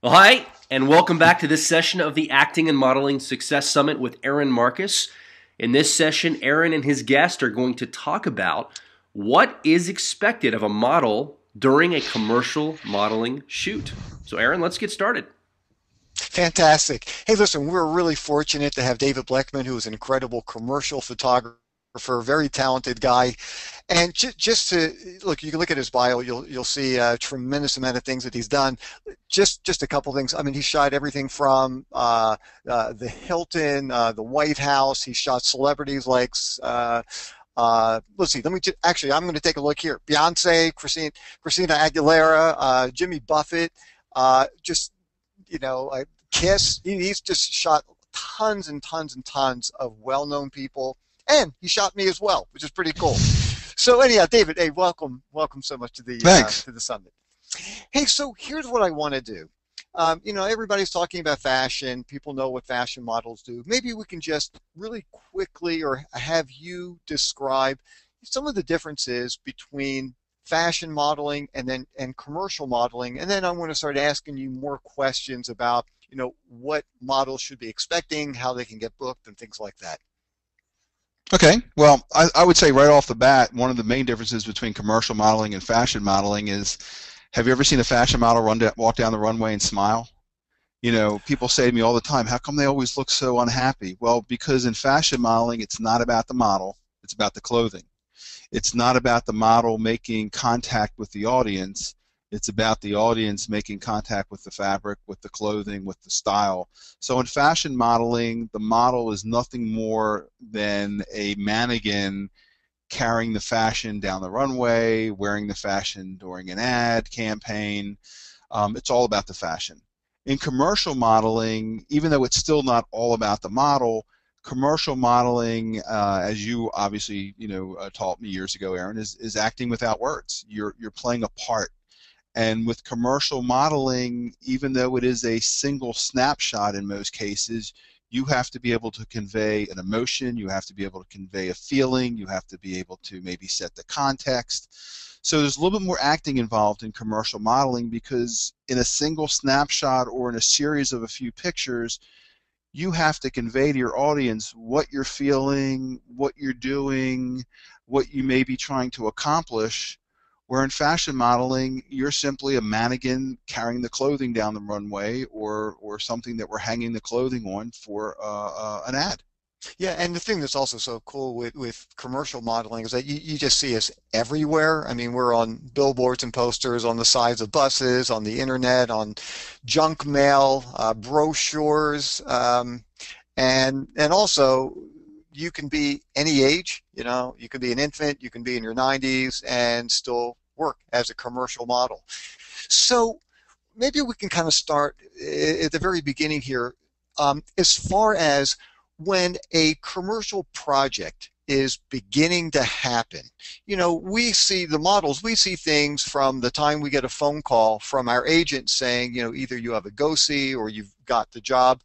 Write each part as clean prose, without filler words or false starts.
Well, hi, and welcome back to this session of the Acting and Modeling Success Summit with Aaron Marcus. In this session, Aaron and his guest are going to talk about what is expected of a model during a commercial modeling shoot. So, Aaron, let's get started. Fantastic. Hey, listen, we're really fortunate to have David Blecman, who is an incredible commercial photographer, very talented guy. And just to look, you can look at his bio. You'll see a tremendous amount of things that he's done. Just a couple things. I mean, he shot everything from the Hilton, the White House. He shot celebrities like let's see. Actually, I'm going to take a look here. Beyonce, Christina Aguilera, Jimmy Buffett. Just Kiss. He's just shot tons and tons and tons of well-known people, and he shot me as well, which is pretty cool. So anyhow, David, hey, welcome so much to the summit. Hey, so here's what I want to do. Everybody's talking about fashion. People know what fashion models do. Maybe we can just really quickly, or have you describe some of the differences between fashion modeling and commercial modeling, and then I'm going to start asking you more questions about what models should be expecting, how they can get booked, and things like that. Okay, well, I would say right off the bat, one of the main differences between commercial modeling and fashion modeling is, have you ever seen a fashion model walk down the runway and smile? People say to me all the time, how come they always look so unhappy? Well, because in fashion modeling, it's not about the model, it's about the clothing. It's not about the model making contact with the audience. It's about the audience making contact with the fabric, with the clothing, with the style. So in fashion modeling, the model is nothing more than a mannequin carrying the fashion down the runway, wearing the fashion during an ad campaign. It's all about the fashion. In commercial modeling, even though it's still not all about the model, commercial modeling, as you obviously taught me years ago, Aaron, is acting without words. You're playing a part. And with commercial modeling, even though it is a single snapshot in most cases, you have to be able to convey an emotion, you have to be able to convey a feeling, you have to be able to maybe set the context. So there's a little bit more acting involved in commercial modeling, because in a single snapshot or in a series of a few pictures, you have to convey to your audience what you're feeling, what you're doing, what you may be trying to accomplish. Where in fashion modeling, you're simply a mannequin carrying the clothing down the runway, or something that we're hanging the clothing on for an ad. Yeah, and the thing that's also so cool with commercial modeling is that you just see us everywhere. I mean, we're on billboards and posters, on the sides of buses, on the internet, on junk mail, brochures, and also you can be any age. You can be an infant, you can be in your 90s, and still work as a commercial model. So maybe we can kind of start at the very beginning here, as far as when a commercial project is beginning to happen. We see the models, we see things from the time we get a phone call from our agent saying, either you have a go-see or you've got the job.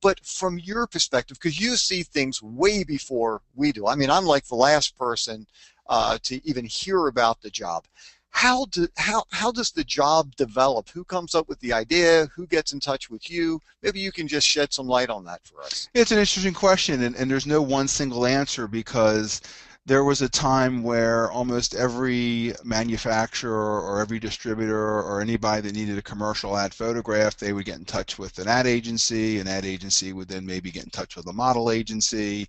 But from your perspective, because you see things way before we do. I mean, I'm like the last person to even hear about the job. How does the job develop? Who comes up with the idea? Who gets in touch with you? Maybe you can just shed some light on that for us. It's an interesting question, and there's no one single answer, because there was a time where almost every manufacturer or every distributor or anybody that needed a commercial ad photograph, they would get in touch with an ad agency. An ad agency would then maybe get in touch with a model agency,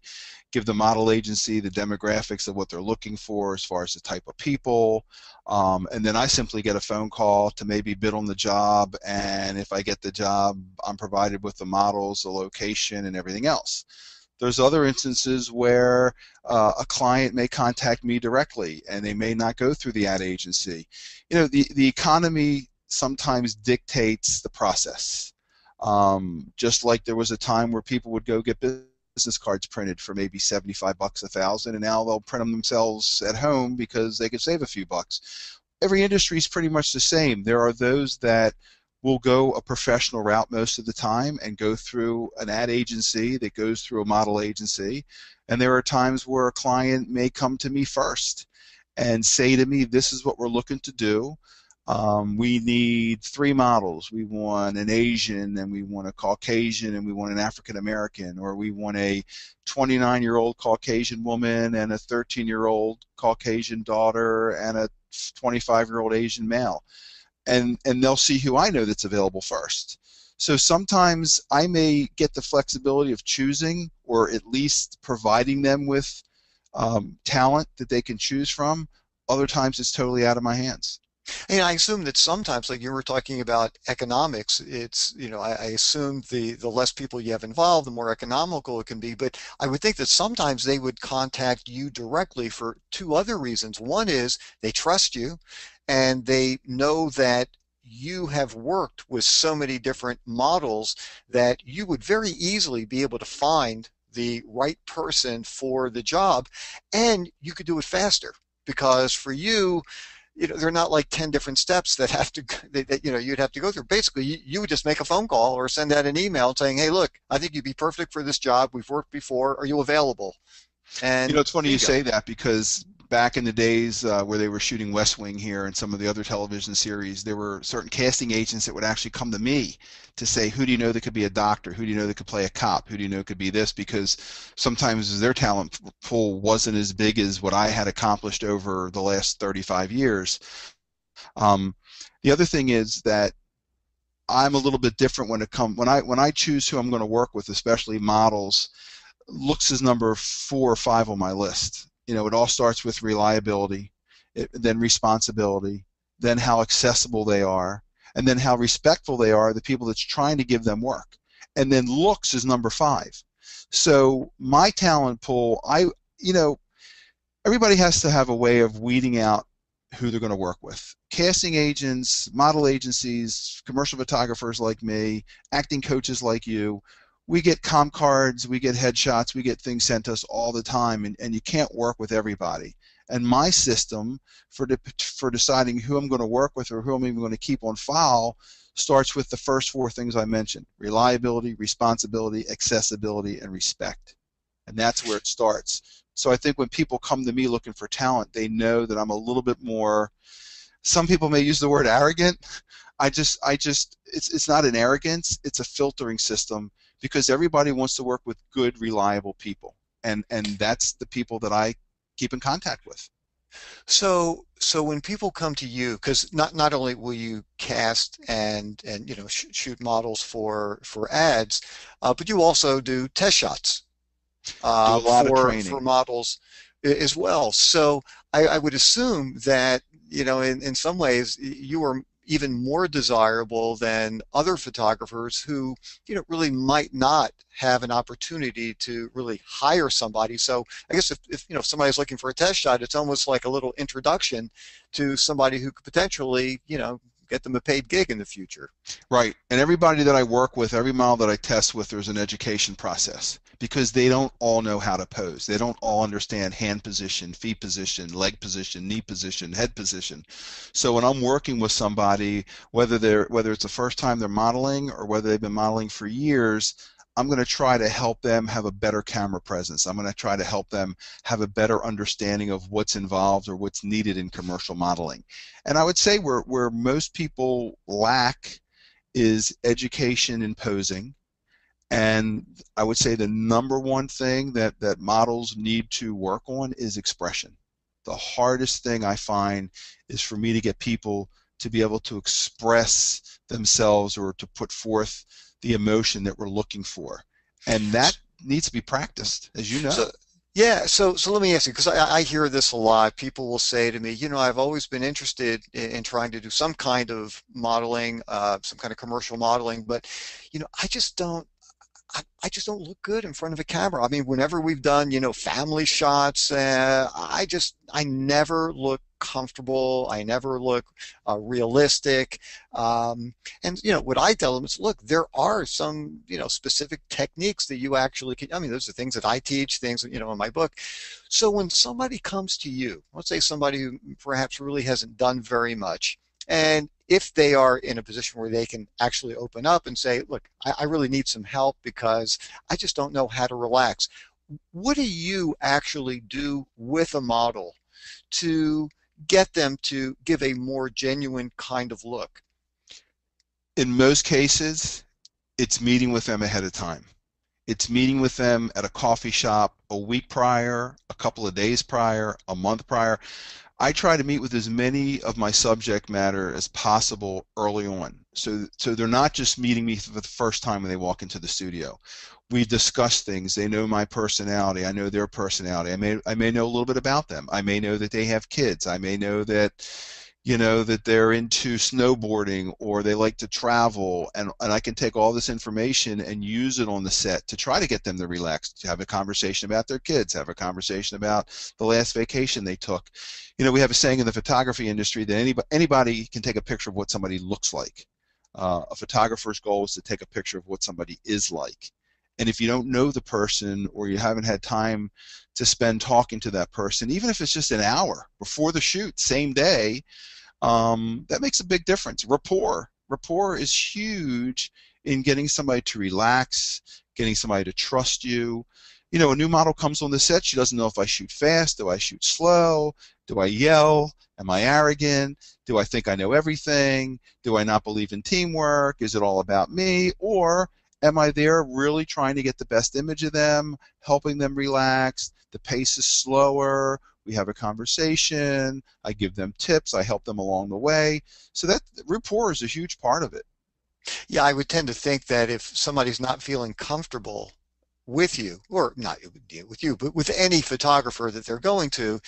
give the model agency the demographics of what they're looking for as far as the type of people, and then I simply get a phone call to maybe bid on the job, and if I get the job, I'm provided with the models, the location, and everything else. There's other instances where a client may contact me directly, and they may not go through the ad agency. The economy sometimes dictates the process. Just like there was a time where people would go get business cards printed for maybe 75 bucks, 1,000, and now they'll print them themselves at home because they could save a few bucks. Every industry is pretty much the same. There are those that will go a professional route most of the time and go through an ad agency that goes through a model agency, and there are times where a client may come to me first and say to me, this is what we're looking to do. We need 3 models. We want an Asian, and we want a Caucasian, and we want an African American, or we want a 29-year-old Caucasian woman and a 13-year-old Caucasian daughter and a 25-year-old Asian male. And they'll see who I know that's available first. So sometimes I may get the flexibility of choosing, or at least providing them with talent that they can choose from. Other times it's totally out of my hands. And I assume that sometimes, like you were talking about economics, it's, I assume the less people you have involved, the more economical it can be. But I would think that sometimes they would contact you directly for two other reasons. One is they trust you and they know that you have worked with so many different models that you would very easily be able to find the right person for the job, and you could do it faster because for you, they're not like 10 different steps that have to that you'd have to go through. Basically, you would just make a phone call or send out an email saying, hey, look, I think you'd be perfect for this job. We've worked before. Are you available? And it's funny you say that, because back in the days where they were shooting West Wing here and some of the other television series, there were certain casting agents that would actually come to me to say, who do you know that could be a doctor? Who do you know that could play a cop? Who do you know could be this? Because sometimes their talent pool wasn't as big as what I had accomplished over the last 35 years. The other thing is that I'm a little bit different when I choose who I'm going to work with, especially models. Looks is number 4 or 5 on my list. It all starts with reliability, then responsibility, then how accessible they are, and then how respectful they are of the people that's trying to give them work. And then looks is number 5. So my talent pool, everybody has to have a way of weeding out who they're going to work with. Casting agents, model agencies, commercial photographers like me, acting coaches like you, we get comp cards, we get headshots, we get things sent to us all the time, and you can't work with everybody. And my system for deciding who I'm going to work with or who I'm even going to keep on file starts with the first 4 things I mentioned: reliability, responsibility, accessibility, and respect. And that's where it starts. So I think when people come to me looking for talent, they know that I'm a little bit more, some people may use the word arrogant. It's not an arrogance, it's a filtering system, because everybody wants to work with good, reliable people. And that's the people that I keep in contact with. So when people come to you, because not only will you cast and shoot models for ads, but you also do test shots Do a lot of training for models as well. So I would assume that in some ways you are even more desirable than other photographers who really might not have an opportunity to really hire somebody. So I guess if somebody's looking for a test shot, it's almost like a little introduction to somebody who could potentially get them a paid gig in the future. Right. And everybody that I work with, every model that I test with, there's an education process, because they don't all know how to pose. They don't all understand hand position, feet position, leg position, knee position, head position. So when I'm working with somebody, whether it's the first time they're modeling or whether they've been modeling for years, I'm going to try to help them have a better camera presence. I'm going to try to help them have a better understanding of what's involved or what's needed in commercial modeling. And I would say where most people lack is education in posing. And I would say the number one thing that models need to work on is expression. The hardest thing I find is for me to get people to be able to express themselves or to put forth the emotion that we're looking for. And that needs to be practiced, as you know. So let me ask you, because I hear this a lot. People will say to me, I've always been interested in trying to do some kind of modeling, some kind of commercial modeling, but I just don't look good in front of a camera. I mean, whenever we've done, family shots, I never look comfortable. I never look realistic. And what I tell them is, look, there are some, specific techniques that you actually can. I mean, those are things that I teach, things that, in my book. So when somebody comes to you, let's say somebody who perhaps really hasn't done very much, and if they are in a position where they can actually open up and say, look, I really need some help because I just don't know how to relax. What do you actually do with a model to get them to give a more genuine kind of look? In most cases, it's meeting with them ahead of time. It's meeting with them at a coffee shop a week prior, a couple of days prior, a month prior. I try to meet with as many of my subject matter as possible early on. So they're not just meeting me for the first time when they walk into the studio. We discuss things. They know my personality. I know their personality. I may know a little bit about them. I may know that they have kids. I may know that that they're into snowboarding or they like to travel, and I can take all this information and use it on the set to try to get them to relax, to have a conversation about their kids, have a conversation about the last vacation they took. We have a saying in the photography industry that anybody can take a picture of what somebody looks like. A photographer's goal is to take a picture of what somebody is like. And if you don't know the person or you haven't had time to spend talking to that person, even if it's just an hour before the shoot, same day, that makes a big difference. Rapport is huge in getting somebody to relax, getting somebody to trust you. A new model comes on the set. She doesn't know if I shoot fast. Do I shoot slow? Do I yell? Am I arrogant? Do I think I know everything? Do I not believe in teamwork? Is it all about me? Or am I there really trying to get the best image of them, helping them relax? The pace is slower. We have a conversation. I give them tips. I help them along the way. So that rapport is a huge part of it. Yeah, I would tend to think that if somebody's not feeling comfortable with you, or not with you, but with any photographer that they're going to,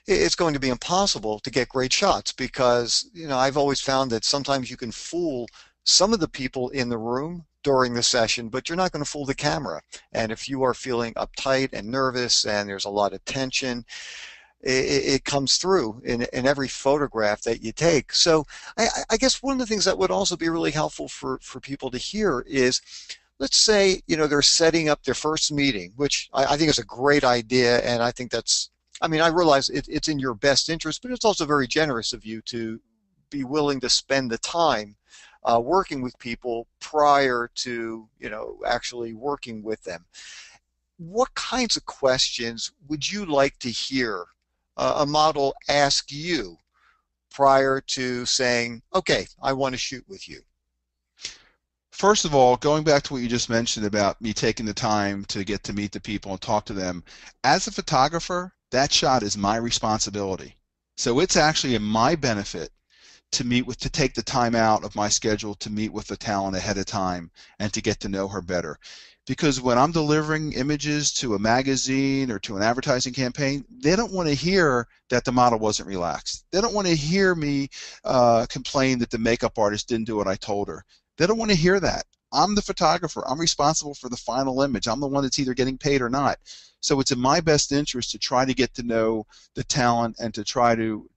it's going to be impossible to get great shots because, I've always found that sometimes you can fool some of the people in the room during the session, but you're not going to fool the camera. And if you are feeling uptight and nervous and there's a lot of tension, it comes through in every photograph that you take. So I guess one of the things that would also be really helpful for people to hear is, let's say, they're setting up their first meeting, which I think is a great idea. And I think I realize it's in your best interest, but it's also very generous of you to be willing to spend the time working with people prior to, actually working with them. What kinds of questions would you like to hear a model ask you prior to saying, okay, I want to shoot with you? First of all, going back to what you just mentioned about me taking the time to get to meet the people and talk to them, as a photographer, that shot is my responsibility. So it's actually in my benefit to take the time out of my schedule to meet with the talent ahead of time and to get to know her better. Because when I'm delivering images to a magazine or to an advertising campaign, they don't want to hear that the model wasn't relaxed. They don't want to hear me complain that the makeup artist didn't do what I told her. They don't want to hear that. I'm the photographer. I'm responsible for the final image. I'm the one that's either getting paid or not. So it's in my best interest to try to get to know the talent and to try to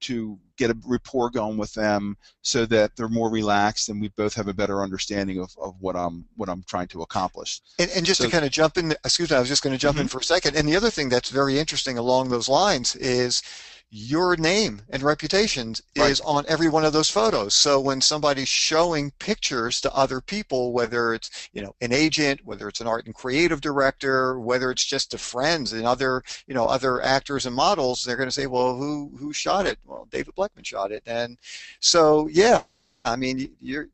get a rapport going with them so that they're more relaxed and we both have a better understanding of what I'm trying to accomplish. And just to kind of jump in, excuse me, I was just going to jump in for a second. And the other thing that's very interesting along those lines is your name and reputation is on every one of those photos. So when somebody's showing pictures to other people, whether it's, an agent, whether it's an art and creative director, whether it's just to friends and other actors and models, they're going to say, well, who shot it? Well, David Blecman shot it. And so, yeah, you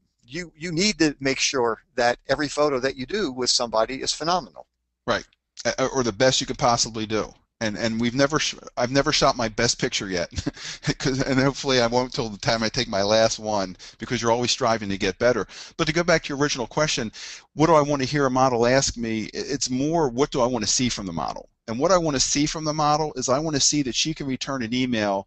need to make sure that every photo that you do with somebody is phenomenal. Right. Or the best you could possibly do. And I've never shot my best picture yet, and hopefully I won't till the time I take my last one, because you're always striving to get better. But to go back to your original question, what do I want to hear a model ask me? It's more, what do I want to see from the model? And what I want to see from the model is I want to see that she can return an email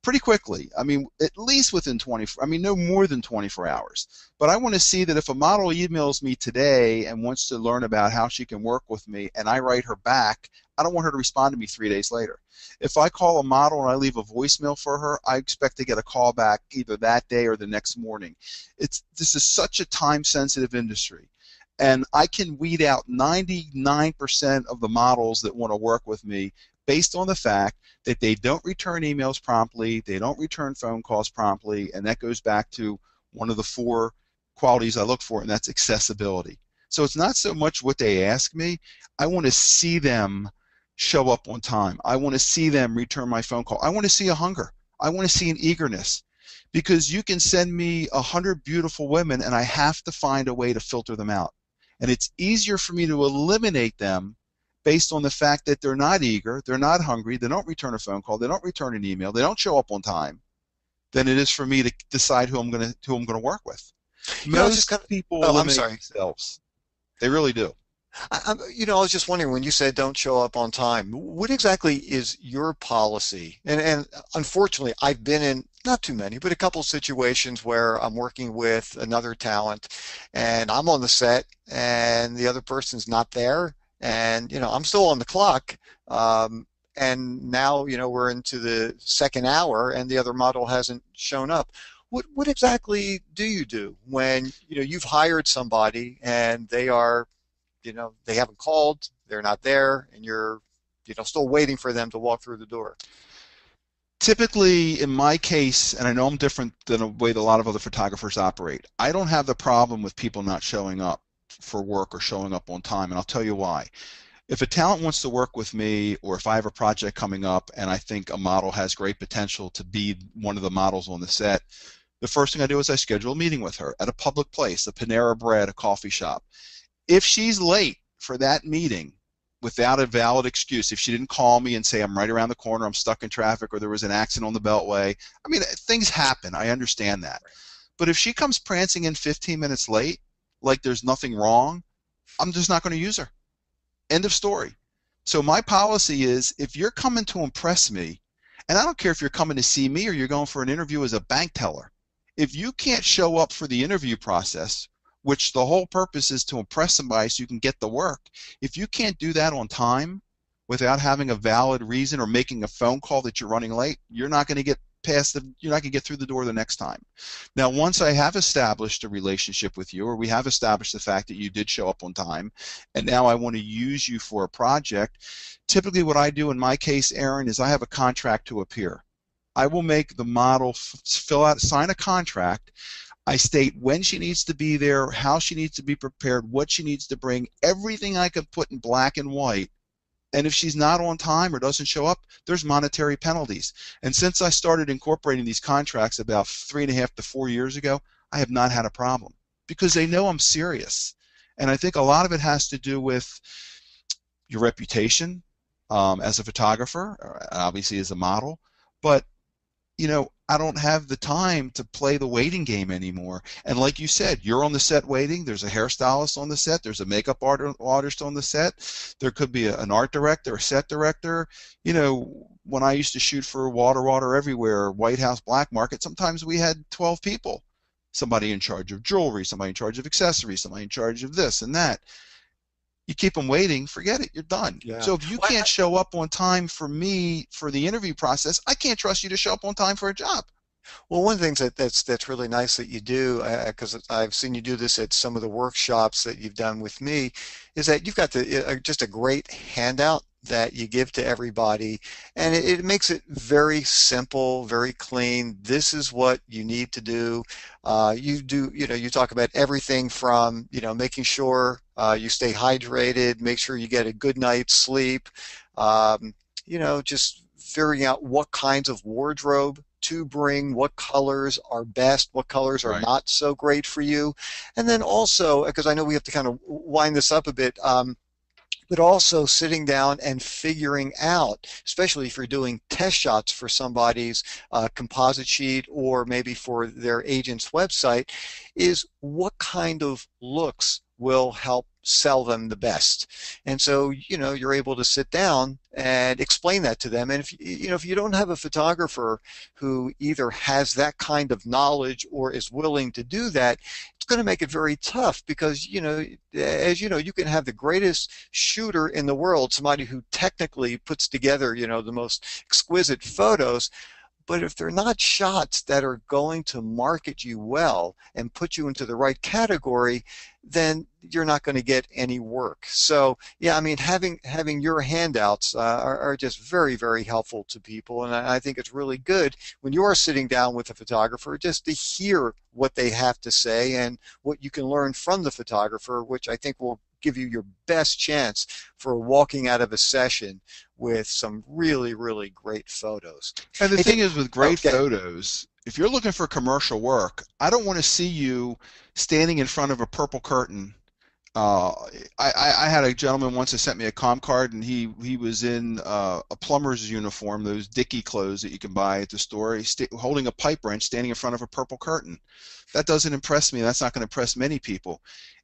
pretty quickly. At least within 24, no more than 24 hours. But I want to see that if a model emails me today and wants to learn about how she can work with me and I write her back, I don't want her to respond to me 3 days later. If I call a model and I leave a voicemail for her, I expect to get a call back either that day or the next morning. This is such a time-sensitive industry. And I can weed out 99% of the models that want to work with me based on the fact that they don't return emails promptly, they don't return phone calls promptly, and that goes back to one of the 4 qualities I look for, and that's accessibility. So it's not so much what they ask me. I want to see them show up on time. I want to see them return my phone call. I want to see a hunger. I want to see an eagerness, because you can send me 100 beautiful women and I have to find a way to filter them out. And it's easier for me to eliminate them based on the fact that they're not eager, they're not hungry, they don't return a phone call, they don't return an email, they don't show up on time, than it is for me to decide who I'm going to work with. Most people eliminate themselves. They really do. I was just wondering, when you said don't show up on time, what exactly is your policy? And unfortunately, I've been in not too many, but a couple of situations where I'm working with another talent and I'm on the set and the other person's not there. And, I'm still on the clock. And now, we're into the second hour and the other model hasn't shown up. What exactly do you do when, you've hired somebody and they are, they haven't called, they're not there, and you're, still waiting for them to walk through the door? Typically, in my case, and I know I'm different than the way that a lot of other photographers operate, I don't have the problem with people not showing up for work or showing up on time, and I'll tell you why. If a talent wants to work with me, or if I have a project coming up and I think a model has great potential to be one of the models on the set, the first thing I do is I schedule a meeting with her at a public place, a Panera Bread, a coffee shop. If she's late for that meeting without a valid excuse, if she didn't call me and say I'm right around the corner, I'm stuck in traffic, or there was an accident on the Beltway, I mean, things happen. I understand that. But if she comes prancing in 15 minutes late, like there's nothing wrong, I'm just not going to use her. End of story. So my policy is, if you're coming to impress me, and I don't care if you're coming to see me or you're going for an interview as a bank teller, if you can't show up for the interview process, which the whole purpose is to impress somebody so you can get the work, if you can't do that on time without having a valid reason or making a phone call that you're running late, you're not going to get you're not going to get through the door the next time. Now, once I have established a relationship with you, or we have established the fact that you did show up on time, and now I want to use you for a project, typically what I do in my case, Aaron, is I have a contract to appear. I will make the model sign a contract. I state when she needs to be there, how she needs to be prepared, what she needs to bring, everything I could put in black and white. And if she's not on time or doesn't show up, there's monetary penalties. And since I started incorporating these contracts about 3.5 to 4 years ago, I have not had a problem, because they know I'm serious. And I think a lot of it has to do with your reputation as a photographer, obviously as a model, but I don't have the time to play the waiting game anymore. And like you said, you're on the set waiting. There's a hairstylist on the set. There's a makeup artist on the set. There could be an art director, a set director. When I used to shoot for Water Everywhere, White House Black Market, sometimes we had 12 people. Somebody in charge of jewelry, somebody in charge of accessories, somebody in charge of this and that. You keep them waiting, forget it, you're done. Yeah. So if you can't show up on time for me for the interview process, I can't trust you to show up on time for a job. Well, one of the things that's really nice that you do, because I've seen you do this at some of the workshops that you've done with me, is that you've got just a great handout that you give to everybody, and it makes it very simple, very clean. This is what you need to do. You talk about everything from, making sure you stay hydrated, make sure you get a good night's sleep, just figuring out what kinds of wardrobe to bring, what colors are best, what colors are not so great for you. And then also, because I know we have to kind of wind this up a bit, but also sitting down and figuring out, especially if you're doing test shots for somebody's composite sheet or maybe for their agent's website, is what kind of looks will help sell them the best. And so, you're able to sit down and explain that to them. And if you don't have a photographer who either has that kind of knowledge or is willing to do that, it's going to make it very tough, because, as you can have the greatest shooter in the world, somebody who technically puts together, the most exquisite photos, but if they're not shots that are going to market you well and put you into the right category, then you're not going to get any work. So yeah, I mean, having your handouts are just very, very helpful to people, and I think it's really good when you are sitting down with a photographer just to hear what they have to say and what you can learn from the photographer, which I think will give you your best chance for walking out of a session with some really, really great photos. And the Hey, thing is, with great okay. photos, if you're looking for commercial work, I don't want to see you standing in front of a purple curtain. Uh, I had a gentleman once that sent me a comp card, and he was in a plumber's uniform, those Dickie clothes that you can buy at the store. He's holding a pipe wrench, standing in front of a purple curtain. That doesn't impress me. That's not going to impress many people.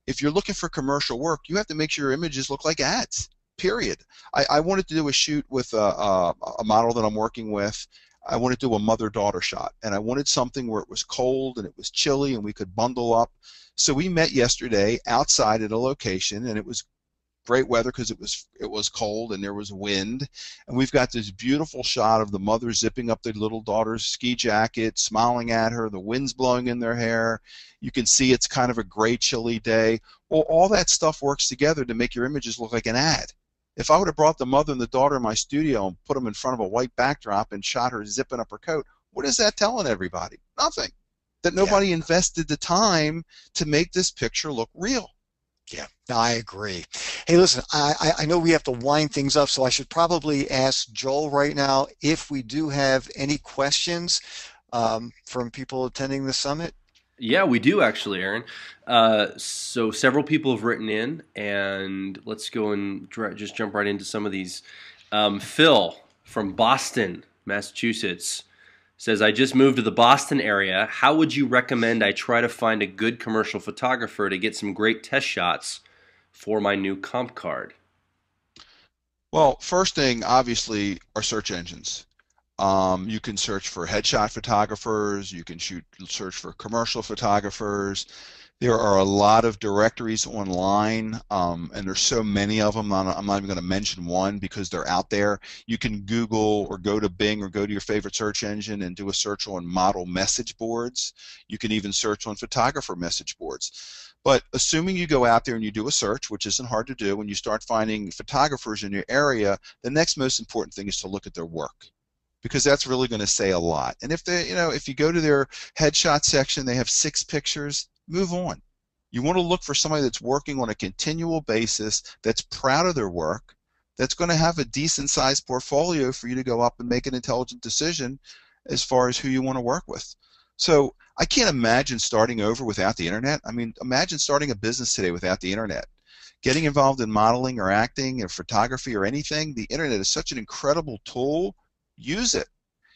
If you're looking for commercial work, you have to make sure your images look like ads. Period. I wanted to do a shoot with a model that I'm working with. I wanted to do a mother-daughter shot, and I wanted something where it was cold and it was chilly and we could bundle up. So we met yesterday outside at a location, and it was great weather because it was cold and there was wind, and we've got this beautiful shot of the mother zipping up their little daughter's ski jacket, smiling at her. The wind's blowing in their hair. You can see it's kind of a gray, chilly day. Well, all that stuff works together to make your images look like an ad. If I would have brought the mother and the daughter in my studio and put them in front of a white backdrop and shot her zipping up her coat, what is that telling everybody? Nothing. That Yeah. nobody invested the time to make this picture look real. Yeah, no, I agree. Hey, listen, I know we have to wind things up, so I should probably ask Joel right now if we do have any questions from people attending the summit. Yeah, we do actually, Aaron. So several people have written in, and let's go and just jump right into some of these. Phil from Boston, Massachusetts says, I just moved to the Boston area. How would you recommend I try to find a good commercial photographer to get some great test shots for my new comp card? Well, first thing, obviously, are search engines. You can search for headshot photographers. You can search for commercial photographers. There are a lot of directories online, and there's so many of them. I'm not even going to mention one because they're out there. You can Google or go to Bing or go to your favorite search engine and do a search on model message boards. You can even search on photographer message boards. But assuming you go out there and you do a search, which isn't hard to do, and you start finding photographers in your area, the next most important thing is to look at their work, because that's really going to say a lot. And if you go to their headshot section, they have 6 pictures, move on. You want to look for somebody that's working on a continual basis, that's proud of their work, that's going to have a decent sized portfolio for you to go up and make an intelligent decision as far as who you want to work with. So I can't imagine starting over without the internet. I mean, imagine starting a business today without the internet. Getting involved in modeling or acting or photography or anything, the internet is such an incredible tool. Use it.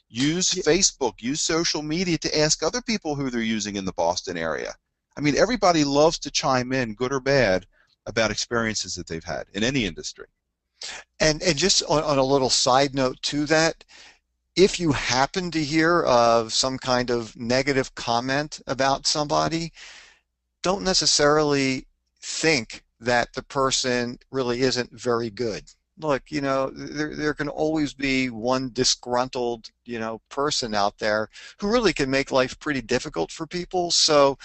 Use Facebook, use social media to ask other people who they're using in the Boston area. I mean, everybody loves to chime in, good or bad, about experiences that they've had in any industry. And just on a little side note to that, if you happen to hear of some kind of negative comment about somebody, don't necessarily think that the person really isn't very good. Look, there can always be one disgruntled, person out there who really can make life pretty difficult for people. So,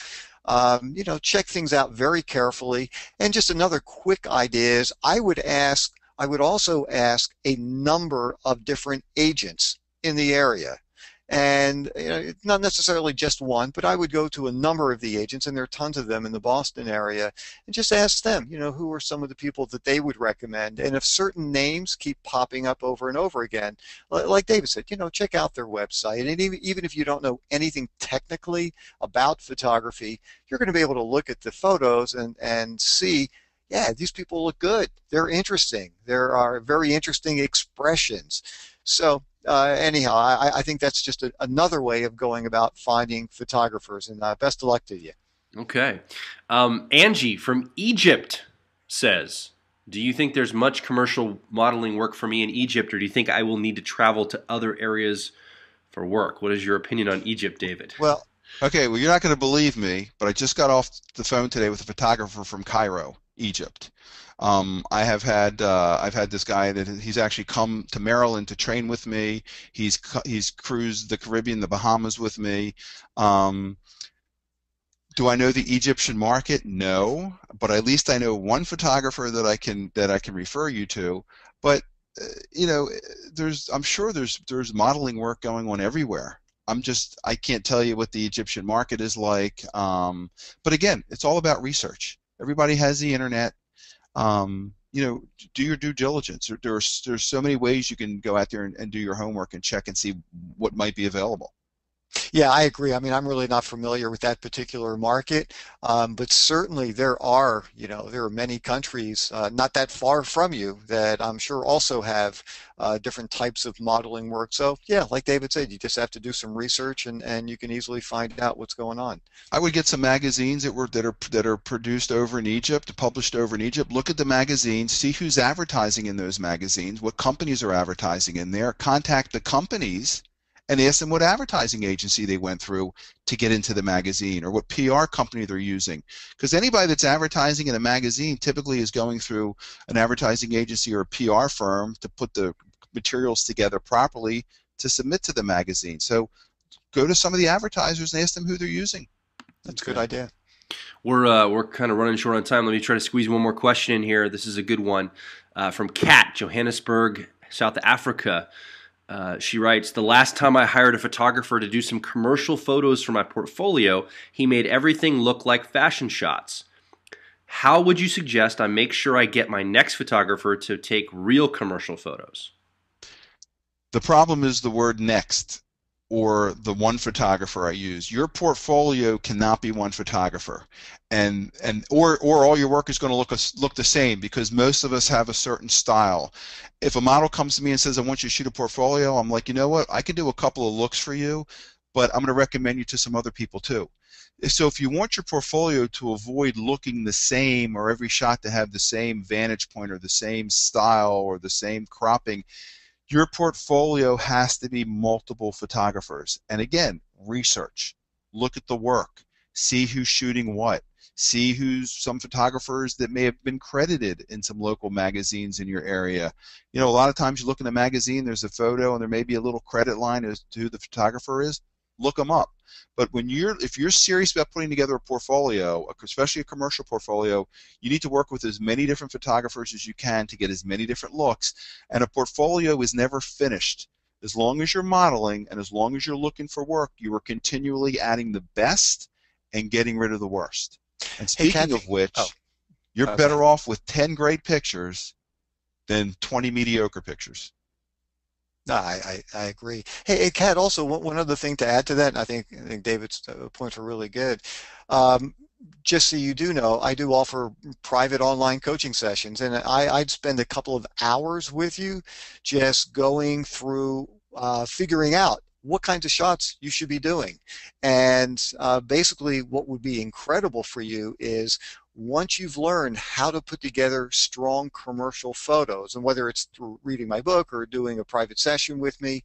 check things out very carefully. And just another quick idea is I would also ask a number of different agents in the area. And not necessarily just one, but I would go to a number of the agents, and there are tons of them in the Boston area, and just ask them, who are some of the people that they would recommend. And if certain names keep popping up over and over again, like David said, check out their website. And even if you don't know anything technically about photography, you're going to be able to look at the photos and see, yeah, these people look good. They're interesting. There are very interesting expressions. So anyhow, I think that's just another way of going about finding photographers, and best of luck to you. Okay. Angie from Egypt says, do you think there's much commercial modeling work for me in Egypt, or do you think I will need to travel to other areas for work? What is your opinion on Egypt, David? Well, Okay, well, you're not going to believe me, but I just got off the phone today with a photographer from Cairo, Egypt. I've had this guy that he's actually come to Maryland to train with me. He's cruised the Caribbean, the Bahamas with me. Do I know the Egyptian market? No, but at least I know one photographer that I can refer you to. But I'm sure there's modeling work going on everywhere. I can't tell you what the Egyptian market is like. But again, it's all about research. Everybody has the internet. Do your due diligence. There's so many ways you can go out there and do your homework and check and see what might be available. Yeah, I agree. I mean, I'm really not familiar with that particular market, but certainly there are many countries not that far from you that I'm sure also have different types of modeling work. So yeah, like David said, you just have to do some research and you can easily find out what's going on. I would get some magazines that are produced over in Egypt, published over in Egypt. Look at the magazines, see who's advertising in those magazines, what companies are advertising in there. Contact the companies and ask them what advertising agency they went through to get into the magazine, or what PR company they're using. Because anybody that's advertising in a magazine typically is going through an advertising agency or a PR firm to put the materials together properly to submit to the magazine. So go to some of the advertisers and ask them who they're using. That's a good idea. We're kind of running short on time. Let me try to squeeze one more question in here. This is a good one from Kat, Johannesburg, South Africa. She writes, the last time I hired a photographer to do some commercial photos for my portfolio, he made everything look like fashion shots. How would you suggest I make sure I get my next photographer to take real commercial photos? The problem is the word next, or the one photographer I use. Your portfolio cannot be one photographer, or all your work is going to look the same, because most of us have a certain style. If a model comes to me and says, I want you to shoot a portfolio, I'm like, you know what, I can do a couple of looks for you, but I'm going to recommend you to some other people too. So if you want your portfolio to avoid looking the same, or every shot to have the same vantage point or the same style or the same cropping, your portfolio has to be multiple photographers. And again, research. Look at the work. See who's shooting what. See who's some photographers that may have been credited in some local magazines in your area. A lot of times you look in a magazine, there's a photo, and there may be a little credit line as to who the photographer is. Look them up. But if you're serious about putting together a portfolio, especially a commercial portfolio, you need to work with as many different photographers as you can to get as many different looks. And a portfolio is never finished. As long as you're modeling and as long as you're looking for work, you are continually adding the best and getting rid of the worst. And speaking of which, you're better off with 10 great pictures than 20 mediocre pictures. No, I agree. Hey, Kat, also one other thing to add to that, and I think David's points are really good. Just so you do know, I do offer private online coaching sessions, and I'd spend a couple of hours with you just going through figuring out what kinds of shots you should be doing. And basically what would be incredible for you is once you've learned how to put together strong commercial photos, and whether it's through reading my book or doing a private session with me,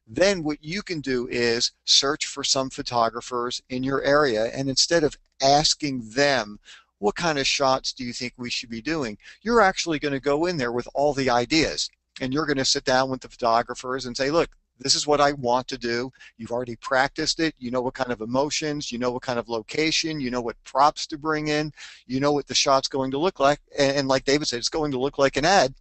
then what you can do is search for some photographers in your area, and instead of asking them, what kind of shots do you think we should be doing, you're actually going to go in there with all the ideas, and you're going to sit down with the photographers and say, look, this is what I want to do. You've already practiced it. You know what kind of emotions, you know what kind of location, you know what props to bring in, you know what the shot's going to look like. And like David said, it's going to look like an ad.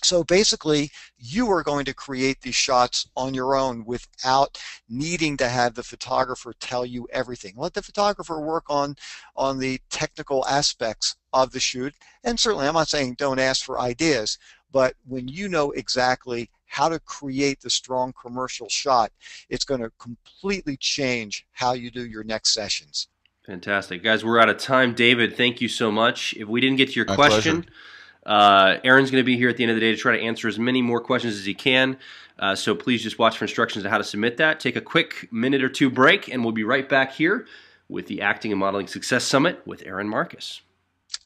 So basically, you are going to create these shots on your own without needing to have the photographer tell you everything. Let the photographer work on the technical aspects of the shoot. And certainly, I'm not saying don't ask for ideas, but when you know exactly how to create the strong commercial shot, it's going to completely change how you do your next sessions. Fantastic. Guys, we're out of time. David, thank you so much. If we didn't get to your My question, pleasure. Aaron's going to be here at the end of the day to try to answer as many more questions as he can. So please just watch for instructions on how to submit that. Take a quick minute or two break, and we'll be right back here with the Acting and Modeling Success Summit with Aaron Marcus.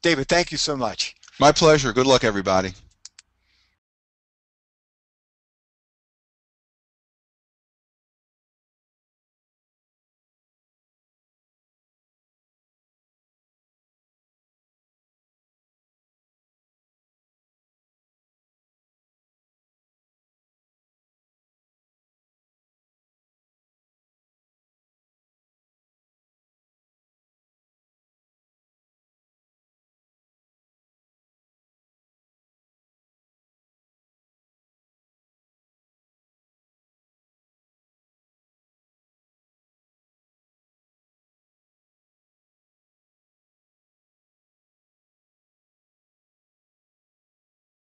David, thank you so much. My pleasure. Good luck, everybody.